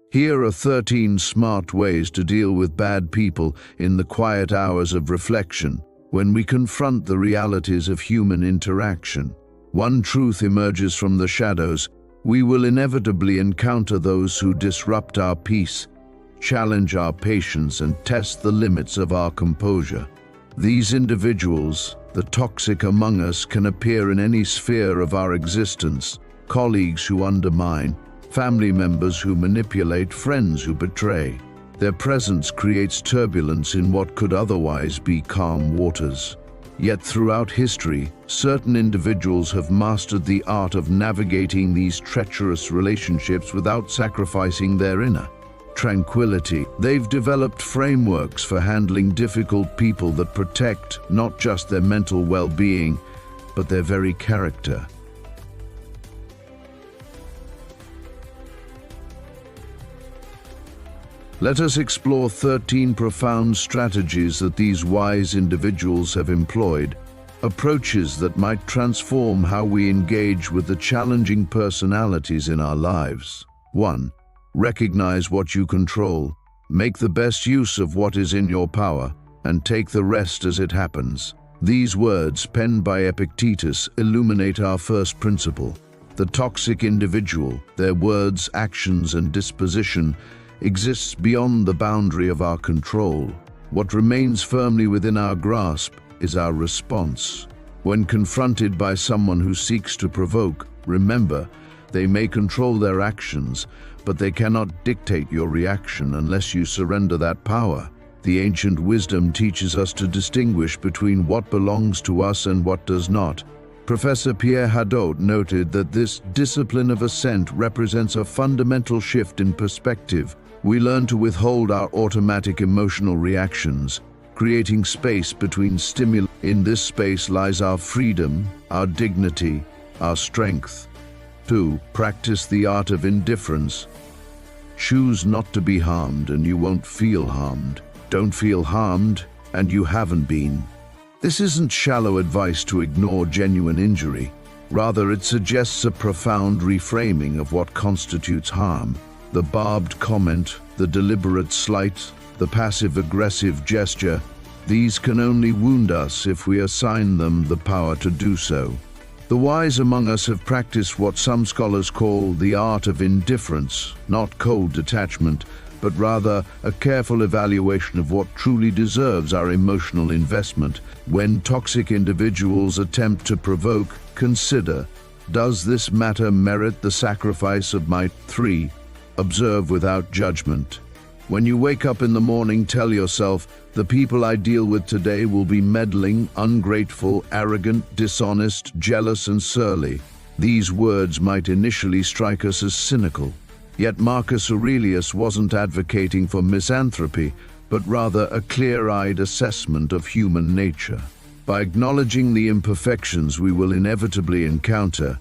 Here are 13 smart ways to deal with bad people in the quiet hours of reflection, when we confront the realities of human interaction. One truth emerges from the shadows: we will inevitably encounter those who disrupt our peace, challenge our patience, and test the limits of our composure. These individuals, the toxic among us, can appear in any sphere of our existence: colleagues who undermine, family members who manipulate, friends who betray. Their presence creates turbulence in what could otherwise be calm waters. Yet throughout history, certain individuals have mastered the art of navigating these treacherous relationships without sacrificing their inner tranquility. They've developed frameworks for handling difficult people that protect not just their mental well-being, but their very character. Let us explore 13 profound strategies that these wise individuals have employed, approaches that might transform how we engage with the challenging personalities in our lives. 1. Recognize what you control. Make the best use of what is in your power, and take the rest as it happens. These words, penned by Epictetus, illuminate our first principle. The toxic individual, their words, actions, and disposition, exists beyond the boundary of our control. What remains firmly within our grasp is our response. When confronted by someone who seeks to provoke, remember, they may control their actions, but they cannot dictate your reaction unless you surrender that power. The ancient wisdom teaches us to distinguish between what belongs to us and what does not. Professor Pierre Hadot noted that this discipline of assent represents a fundamental shift in perspective. We learn to withhold our automatic emotional reactions, creating space between stimuli. In this space lies our freedom, our dignity, our strength. 2. Practice the art of indifference. Choose not to be harmed and you won't feel harmed. Don't feel harmed and you haven't been. This isn't shallow advice to ignore genuine injury. Rather, it suggests a profound reframing of what constitutes harm. The barbed comment, the deliberate slight, the passive-aggressive gesture, these can only wound us if we assign them the power to do so. The wise among us have practiced what some scholars call the art of indifference, not cold detachment, but rather a careful evaluation of what truly deserves our emotional investment. When toxic individuals attempt to provoke, consider, does this matter merit the sacrifice of my 3. Observe without judgment. When you wake up in the morning, tell yourself, the people I deal with today will be meddling, ungrateful, arrogant, dishonest, jealous, and surly. These words might initially strike us as cynical. Yet Marcus Aurelius wasn't advocating for misanthropy, but rather a clear-eyed assessment of human nature. By acknowledging the imperfections we will inevitably encounter,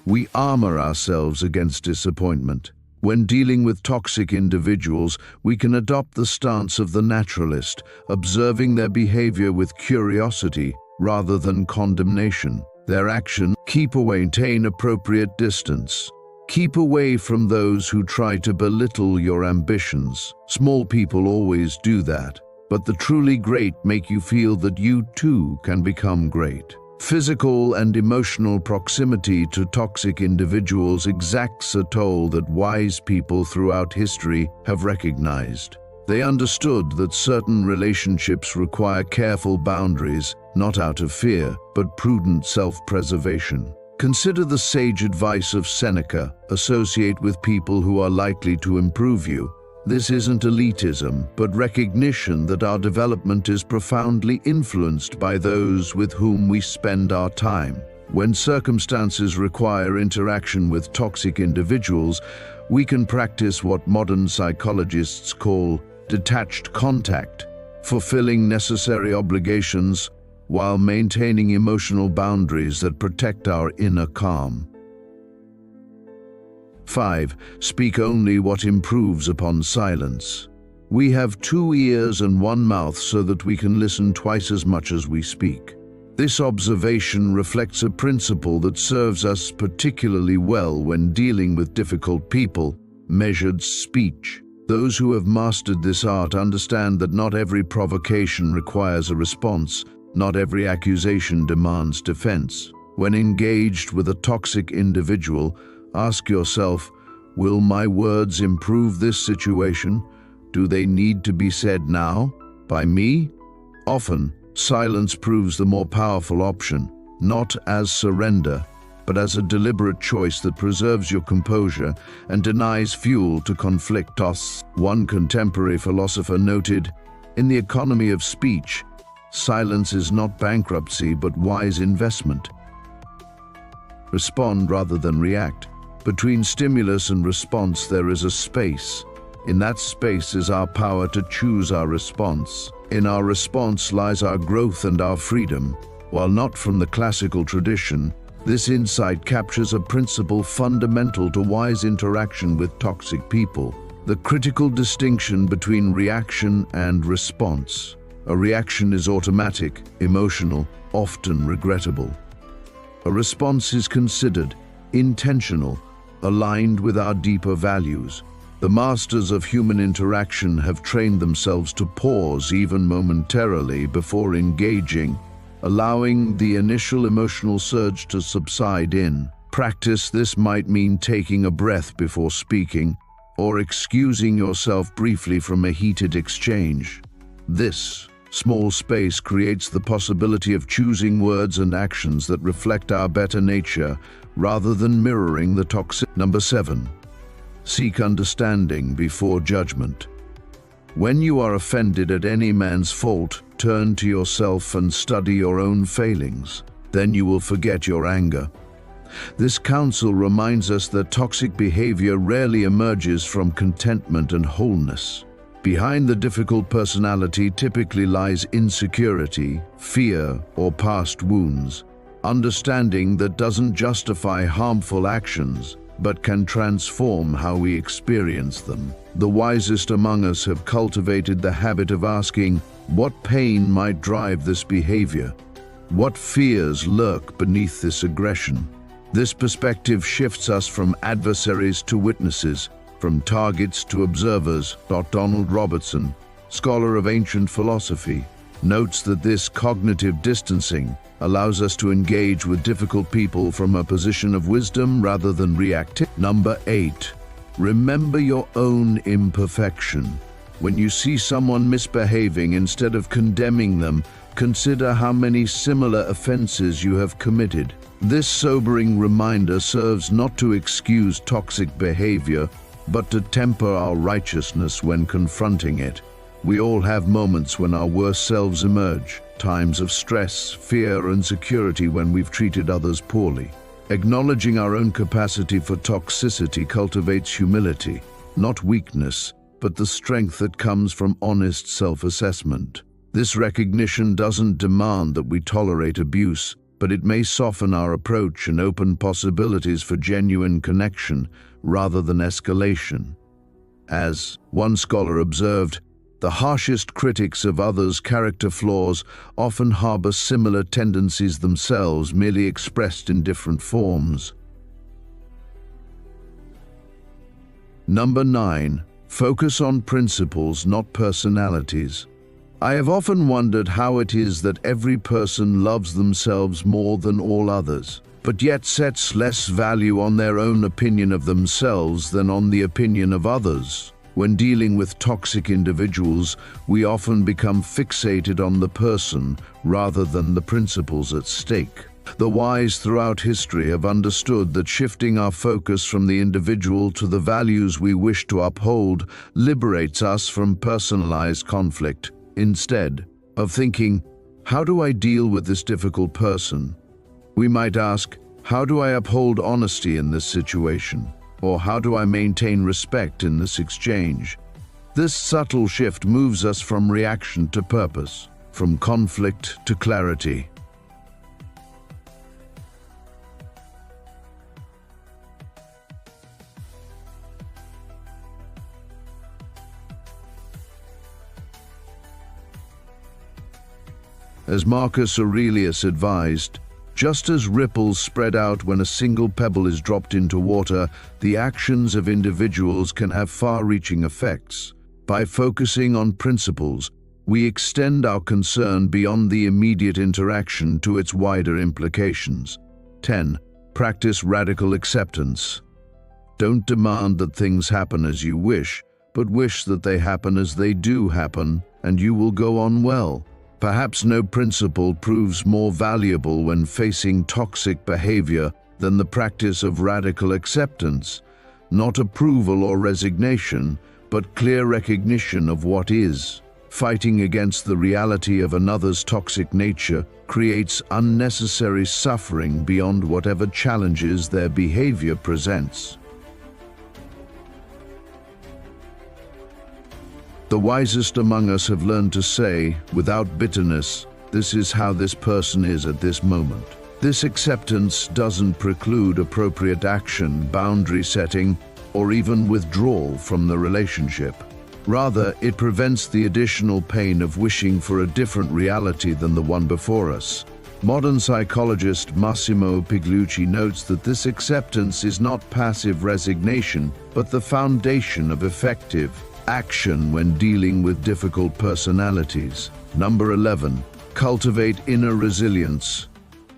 we armor ourselves against disappointment. When dealing with toxic individuals, we can adopt the stance of the naturalist, observing their behavior with curiosity rather than condemnation. Their action, keep away, maintain appropriate distance. Keep away from those who try to belittle your ambitions. Small people always do that, but the truly great make you feel that you too can become great. Physical and emotional proximity to toxic individuals exacts a toll that wise people throughout history have recognized. They understood that certain relationships require careful boundaries, not out of fear, but prudent self-preservation. Consider the sage advice of Seneca: associate with people who are likely to improve you. This isn't elitism, but recognition that our development is profoundly influenced by those with whom we spend our time. When circumstances require interaction with toxic individuals, we can practice what modern psychologists call detached contact, fulfilling necessary obligations while maintaining emotional boundaries that protect our inner calm. 5. Speak only what improves upon silence. We have 2 ears and 1 mouth so that we can listen twice as much as we speak. This observation reflects a principle that serves us particularly well when dealing with difficult people. measured speech. Those who have mastered this art understand that not every provocation requires a response, not every accusation demands defense. When engaged with a toxic individual, ask yourself, will my words improve this situation? Do they need to be said now? By me? Often, silence proves the more powerful option, not as surrender, but as a deliberate choice that preserves your composure and denies fuel to conflict. One contemporary philosopher noted, in the economy of speech, silence is not bankruptcy but wise investment. Respond rather than react. Between stimulus and response there is a space. In that space is our power to choose our response. In our response lies our growth and our freedom. While not from the classical tradition, this insight captures a principle fundamental to wise interaction with toxic people: the critical distinction between reaction and response. A reaction is automatic, emotional, often regrettable. A response is considered, intentional, aligned with our deeper values. The masters of human interaction have trained themselves to pause even momentarily before engaging, allowing the initial emotional surge to subside. In practice, this might mean taking a breath before speaking, or excusing yourself briefly from a heated exchange. This small space creates the possibility of choosing words and actions that reflect our better nature rather than mirroring the toxic. Number 7. Seek understanding before judgment. When you are offended at any man's fault, turn to yourself and study your own failings. Then you will forget your anger. This counsel reminds us that toxic behavior rarely emerges from contentment and wholeness. Behind the difficult personality typically lies insecurity, fear, or past wounds. Understanding that doesn't justify harmful actions, but can transform how we experience them. The wisest among us have cultivated the habit of asking, what pain might drive this behavior? What fears lurk beneath this aggression? This perspective shifts us from adversaries to witnesses, from targets to observers. Donald Robertson, scholar of ancient philosophy, notes that this cognitive distancing allows us to engage with difficult people from a position of wisdom rather than reactive. Number 8. Remember your own imperfection. When you see someone misbehaving, instead of condemning them, consider how many similar offenses you have committed. This sobering reminder serves not to excuse toxic behavior, but to temper our righteousness when confronting it. We all have moments when our worst selves emerge, times of stress, fear, and insecurity when we've treated others poorly. Acknowledging our own capacity for toxicity cultivates humility, not weakness, but the strength that comes from honest self-assessment. This recognition doesn't demand that we tolerate abuse, but it may soften our approach and open possibilities for genuine connection rather than escalation. As one scholar observed, the harshest critics of others' character flaws often harbor similar tendencies themselves, merely expressed in different forms. Number 9. Focus on principles, not personalities. I have often wondered how it is that every person loves themselves more than all others, but yet sets less value on their own opinion of themselves than on the opinion of others. When dealing with toxic individuals, we often become fixated on the person rather than the principles at stake. The wise throughout history have understood that shifting our focus from the individual to the values we wish to uphold liberates us from personalized conflict. Instead of thinking, how do I deal with this difficult person? We might ask, how do I uphold honesty in this situation? Or how do I maintain respect in this exchange? This subtle shift moves us from reaction to purpose, from conflict to clarity. As Marcus Aurelius advised, Just as ripples spread out when a single pebble is dropped into water, the actions of individuals can have far-reaching effects. By focusing on principles, we extend our concern beyond the immediate interaction to its wider implications. 10. Practice radical acceptance. Don't demand that things happen as you wish, but wish that they happen as they do happen, and you will go on well. Perhaps no principle proves more valuable when facing toxic behavior than the practice of radical acceptance. Not approval or resignation, but clear recognition of what is. Fighting against the reality of another's toxic nature creates unnecessary suffering beyond whatever challenges their behavior presents. The wisest among us have learned to say, without bitterness, "This is how this person is at this moment." This acceptance doesn't preclude appropriate action, boundary setting, or even withdrawal from the relationship. Rather, it prevents the additional pain of wishing for a different reality than the one before us. Modern psychologist Massimo Pigliucci notes that this acceptance is not passive resignation, but the foundation of effective action when dealing with difficult personalities. Number 11. Cultivate inner resilience.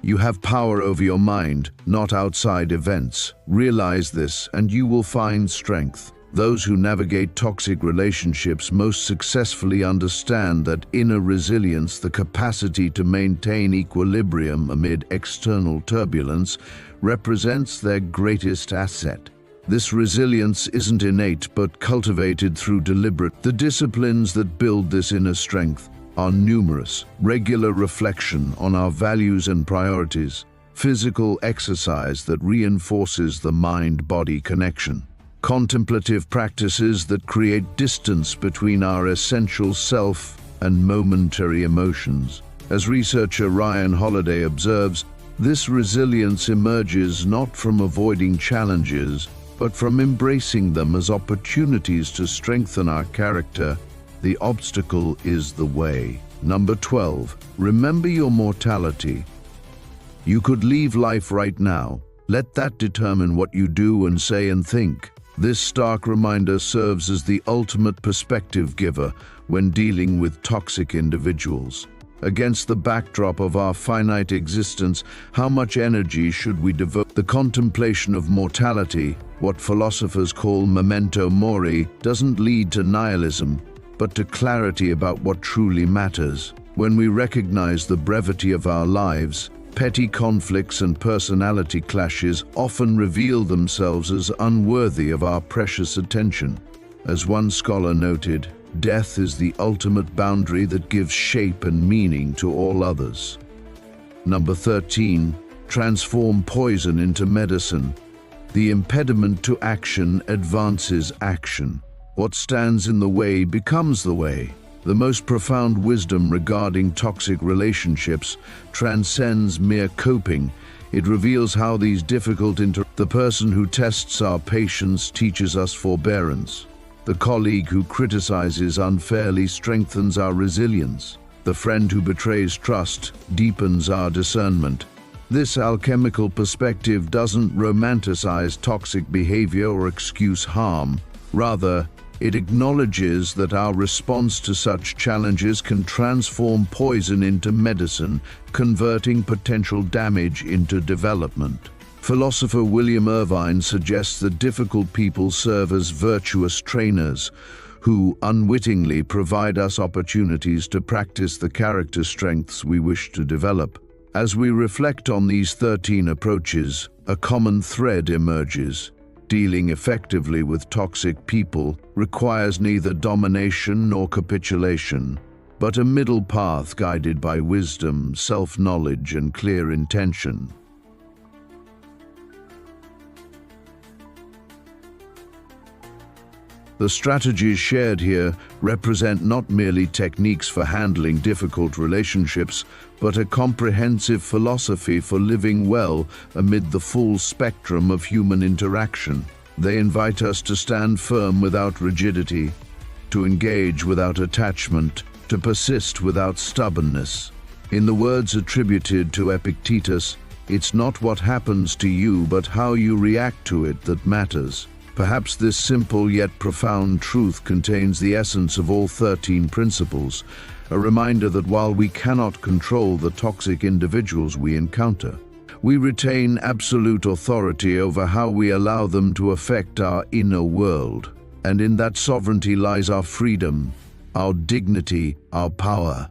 You have power over your mind, not outside events. Realize this, and you will find strength. Those who navigate toxic relationships most successfully understand that inner resilience, the capacity to maintain equilibrium amid external turbulence, represents their greatest asset. This resilience isn't innate but cultivated through deliberate. The disciplines that build this inner strength are numerous: regular reflection on our values and priorities, physical exercise that reinforces the mind-body connection, contemplative practices that create distance between our essential self and momentary emotions. As researcher Ryan Holiday observes, this resilience emerges not from avoiding challenges, but from embracing them as opportunities to strengthen our character. The obstacle is the way. Number 12. Remember your mortality. You could leave life right now. Let that determine what you do and say and think. This stark reminder serves as the ultimate perspective giver when dealing with toxic individuals. Against the backdrop of our finite existence, how much energy should we devote? The contemplation of mortality, what philosophers call memento mori, doesn't lead to nihilism, but to clarity about what truly matters. When we recognize the brevity of our lives, petty conflicts and personality clashes often reveal themselves as unworthy of our precious attention. As one scholar noted, death is the ultimate boundary that gives shape and meaning to all others. Number 13. Transform poison into medicine. The impediment to action advances action. What stands in the way becomes the way. The most profound wisdom regarding toxic relationships transcends mere coping. It reveals how these difficult The person who tests our patience teaches us forbearance. The colleague who criticizes unfairly strengthens our resilience. The friend who betrays trust deepens our discernment. This alchemical perspective doesn't romanticize toxic behavior or excuse harm. Rather, it acknowledges that our response to such challenges can transform poison into medicine, converting potential damage into development. Philosopher William Irvine suggests that difficult people serve as virtuous trainers who unwittingly provide us opportunities to practice the character strengths we wish to develop. As we reflect on these 13 approaches, a common thread emerges. Dealing effectively with toxic people requires neither domination nor capitulation, but a middle path guided by wisdom, self-knowledge, and clear intention. The strategies shared here represent not merely techniques for handling difficult relationships, but a comprehensive philosophy for living well amid the full spectrum of human interaction. They invite us to stand firm without rigidity, to engage without attachment, to persist without stubbornness. In the words attributed to Epictetus, It's not what happens to you, but how you react to it that matters. Perhaps this simple yet profound truth contains the essence of all 13 principles, a reminder that while we cannot control the toxic individuals we encounter, we retain absolute authority over how we allow them to affect our inner world. And in that sovereignty lies our freedom, our dignity, our power.